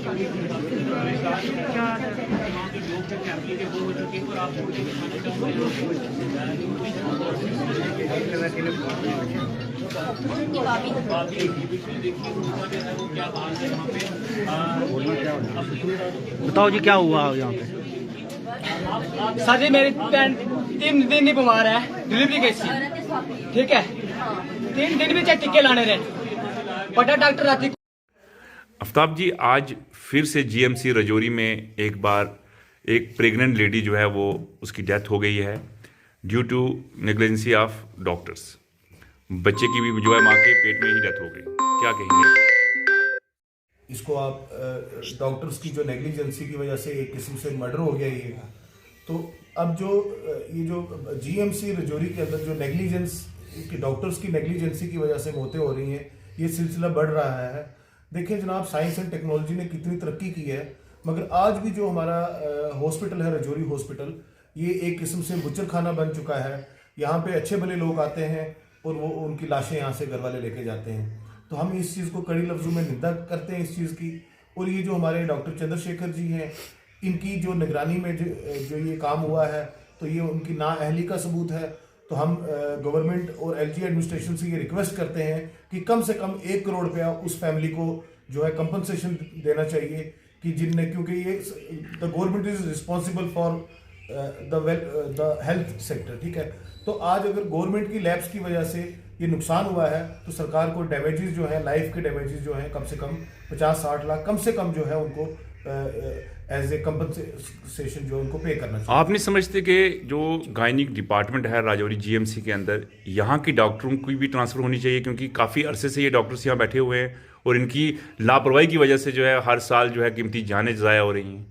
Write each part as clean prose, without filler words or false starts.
बताओ जी क्या हुआ यहाँ पे? सर जी मेरी बहन 3 दिन ही बीमार है, डिलीवरी कैसी, ठीक है 3 दिन भी चाहे टिक्के लाने रहे बड़ा डॉक्टर राती। आफ्ताब जी, आज फिर से जीएमसी रजौरी में एक बार एक प्रेग्नेंट लेडी जो है वो उसकी डेथ हो गई है due to negligence of doctors. बच्चे की भी जो है माँ के पेट में ही डेथ हो गई, क्या कहेंगे? इसको आप डॉक्टर्स की जो नेग्लिजेंसी की वजह से एक किस्म से मर्डर हो गया ये। तो अब ये जो जीएमसी रजौरी के अंदर जो नेग्लिजेंस की डॉक्टर्स की नेग्लिजेंसी की वजह से मौतें हो रही हैं, ये सिलसिला बढ़ रहा है। देखिए जनाब, साइंस एंड टेक्नोलॉजी ने कितनी तरक्की की है, मगर आज भी जो हमारा हॉस्पिटल है रजौरी हॉस्पिटल, ये एक किस्म से बुचर खाना बन चुका है। यहाँ पे अच्छे भले लोग आते हैं और वो उनकी लाशें यहाँ से घर वाले लेके जाते हैं। तो हम इस चीज़ को कड़ी लफ्ज़ों में निंदा करते हैं इस चीज़ की। और ये जो हमारे डॉक्टर चंद्रशेखर जी हैं, इनकी जो निगरानी में जो ये काम हुआ है, तो ये उनकी नाअहली का सबूत है। तो हम गवर्नमेंट और एलजी एडमिनिस्ट्रेशन से ये रिक्वेस्ट करते हैं कि कम से कम 1 करोड़ रुपया उस फैमिली को जो है कंपनसेशन देना चाहिए कि जिनने, क्योंकि ये the government is responsible for the health sector, ठीक है। तो आज अगर गवर्नमेंट की लैब्स की वजह से ये नुकसान हुआ है तो सरकार को डैमेजेस जो है, लाइफ के डैमेजेस जो है, कम से कम 50-60 लाख कम से कम जो है उनको एज ए कंपनसेशन जो उनको पे करना चाहिए। आप नहीं समझते कि जो गायनिक डिपार्टमेंट है राजौरी जीएमसी के अंदर, यहाँ की डॉक्टरों की भी ट्रांसफ़र होनी चाहिए? क्योंकि काफ़ी अरसे से ये डॉक्टर्स यहाँ बैठे हुए हैं और इनकी लापरवाही की वजह से जो है हर साल जो है कीमती जानें ज़ाया हो रही हैं।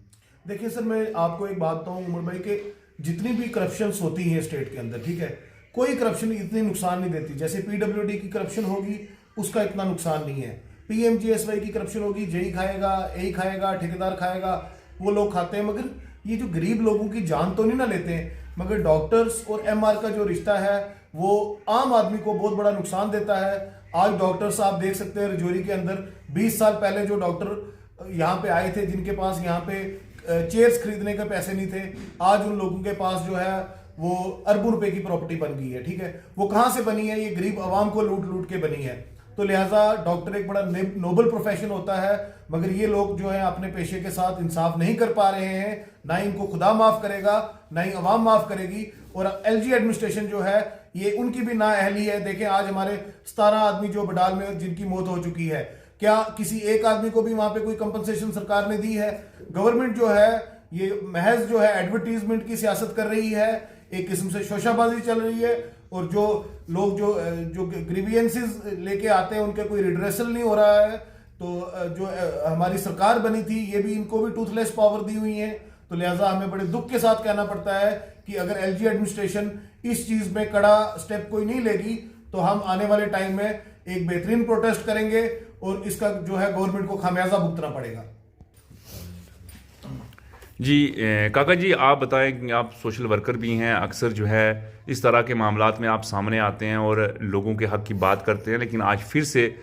देखिए सर, मैं आपको एक बात बताऊँ उमर भाई, के जितनी भी करप्शन होती हैं स्टेट के अंदर, ठीक है, कोई करप्शन इतनी नुकसान नहीं देती। जैसे पीडब्ल्यूडी की करप्शन होगी उसका इतना नुकसान नहीं है, पीएमजीएसवाई की करप्शन होगी, जेई खाएगा, ए खाएगा, ठेकेदार खाएगा, वो लोग खाते हैं, मगर ये जो गरीब लोगों की जान तो नहीं ना लेते हैं। मगर डॉक्टर्स और एमआर का जो रिश्ता है वो आम आदमी को बहुत बड़ा नुकसान देता है। आज डॉक्टर्स आप देख सकते हैं रजौरी के अंदर 20 साल पहले जो डॉक्टर यहाँ पे आए थे, जिनके पास यहाँ पे चेयर्स खरीदने के पैसे नहीं थे, आज उन लोगों के पास जो है वो अरबों रुपए की प्रॉपर्टी बन गई है, ठीक है। वो कहाँ से बनी है? ये गरीब आवाम को लूट लूट के बनी है। तो लिहाजा डॉक्टर एक बड़ा नोबल प्रोफेशन होता है, मगर ये लोग जो है अपने पेशे के साथ इंसाफ नहीं कर पा रहे हैं। ना ही इनको खुदा माफ करेगा, ना ही अवाम माफ करेगी। और एलजी एडमिनिस्ट्रेशन जो है ये उनकी भी नाअहली है। देखें आज हमारे 17 आदमी जो बडाल में जिनकी मौत हो चुकी है, क्या किसी एक आदमी को भी वहां पे कोई कंपनसेशन सरकार ने दी है? गवर्नमेंट जो है ये महज जो है एडवर्टीजमेंट की सियासत कर रही है, एक किस्म से शोशाबाजी चल रही है। और जो लोग जो ग्रीवियंसेस लेके आते हैं उनके कोई रिड्रेसल नहीं हो रहा है। तो जो हमारी सरकार बनी थी ये भी इनको भी टूथलेस पावर दी हुई है। तो लिहाजा हमें बड़े दुख के साथ कहना पड़ता है कि अगर एलजी एडमिनिस्ट्रेशन इस चीज में कड़ा स्टेप कोई नहीं लेगी तो हम आने वाले टाइम में एक बेहतरीन प्रोटेस्ट करेंगे और इसका जो है गवर्नमेंट को खामियाजा भुगतना पड़ेगा। जी काका जी, आप बताएं कि आप सोशल वर्कर भी हैं, अक्सर जो है इस तरह के मामलात में आप सामने आते हैं और लोगों के हक की बात करते हैं, लेकिन आज फिर से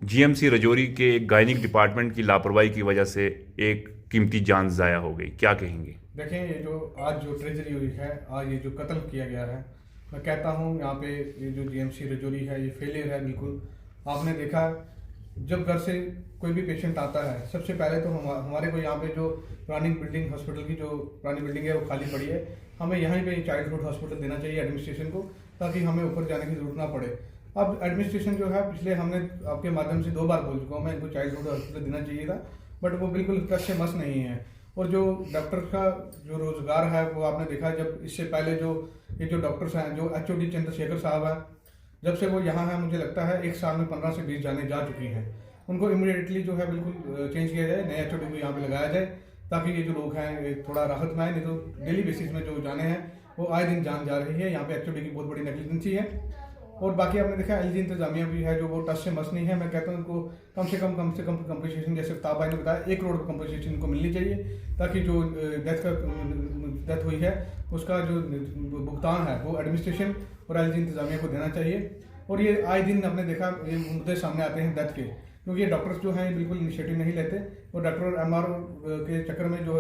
जीएमसी रजौरी के गायनिक डिपार्टमेंट की लापरवाही की वजह से एक कीमती जान ज़ाया हो गई, क्या कहेंगे? देखें, ये जो आज जो ट्रेजरी हुई है, आज ये जो कत्ल किया गया है, मैं कहता हूँ यहाँ पे ये जो जीएमसी रजौरी है ये फेलियर है बिल्कुल। आपने देखा जब घर से कोई भी पेशेंट आता है, सबसे पहले तो हमारे को यहाँ पे जो पुरानी बिल्डिंग हॉस्पिटल की जो पुरानी बिल्डिंग है वो खाली पड़ी है, हमें यहीं पे चाइल्डहुड हॉस्पिटल देना चाहिए एडमिनिस्ट्रेशन को, ताकि हमें ऊपर जाने की जरूरत ना पड़े। अब एडमिनिस्ट्रेशन जो है, पिछले हमने आपके माध्यम से 2 बार बोल चुका हूँ मैं, इनको चाइल्डहुड हॉस्पिटल देना चाहिए था, बट वो बिल्कुल टच से मस नहीं है। और जो डॉक्टर का जो रोजगार है वो आपने देखा, जब इससे पहले जो ये जो डॉक्टर्स हैं, जो HOD चंद्रशेखर साहब है, जब से वो यहाँ है मुझे लगता है 1 साल में 15 से 20 जाने जा चुकी हैं। उनको इमीडिएटली जो है बिल्कुल चेंज किया जाए, नए HOD को यहाँ पे लगाया जाए, ताकि ये जो लोग हैं थोड़ा राहत में आए। नहीं तो डेली बेसिस में जो जाने हैं वो आए दिन जान जा रही है। यहाँ पे HOD की बहुत बड़ी नेग्लिजेंसी है। और बाकी आपने देखा एलजी इंतजामिया भी है जो वो टच से मस नहीं है। मैं कहता हूँ उनको कम से कम कंपनसेशन, जैसे आफ्ताब भाई ने बताया, 1 करोड़ कंपनसेशन इनको मिलनी चाहिए, ताकि जो डेथ हुई है उसका जो भुगतान है वो एडमिनिस्ट्रेशन और एलजी इंतजामिया को देना चाहिए। और ये आए दिन आपने देखा ये मुद्दे सामने आते हैं डेथ के, क्योंकि ये डॉक्टर्स जो हैं बिल्कुल इनिशिएटिव नहीं लेते और डॉक्टर MRO के चक्कर में जो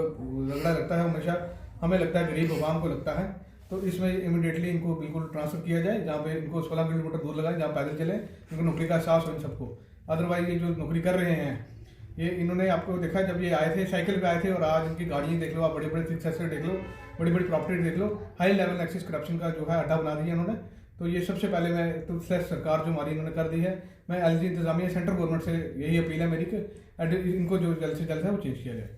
झगड़ा लगता है हमेशा हमें लगता है गरीब आवाम को लगता है। तो इसमें इमीडिएटली इनको बिल्कुल ट्रांसफर किया जाए जहाँ पे इनको 16 किलोमीटर दूर लगाए जहाँ पैदल चले, इनको नौकरी का एहसास हो इन सबको। अदरवाइज ये जो नौकरी कर रहे हैं ये इन्होंने आपको देखा जब ये आए थे साइकिल पे आए थे और आज इनकी गाड़ियाँ देख लो, आप बड़े बड़े सक्सेसर देख लो, बड़ी बड़ी प्रॉपर्टी देख लो, हाई लेवल एक्सिस करप्शन का जो है अड्डा बना दिया इन्होंने। तो ये सबसे पहले मैं तो सरकार जो हमारी इन्होंने कर दी है, मैं LG इंतजामिया सेंट्रल गवर्नमेंट से यही अपील है मेरी कि इनको जो जल्द से जल्द है वो चेंज किया जाए।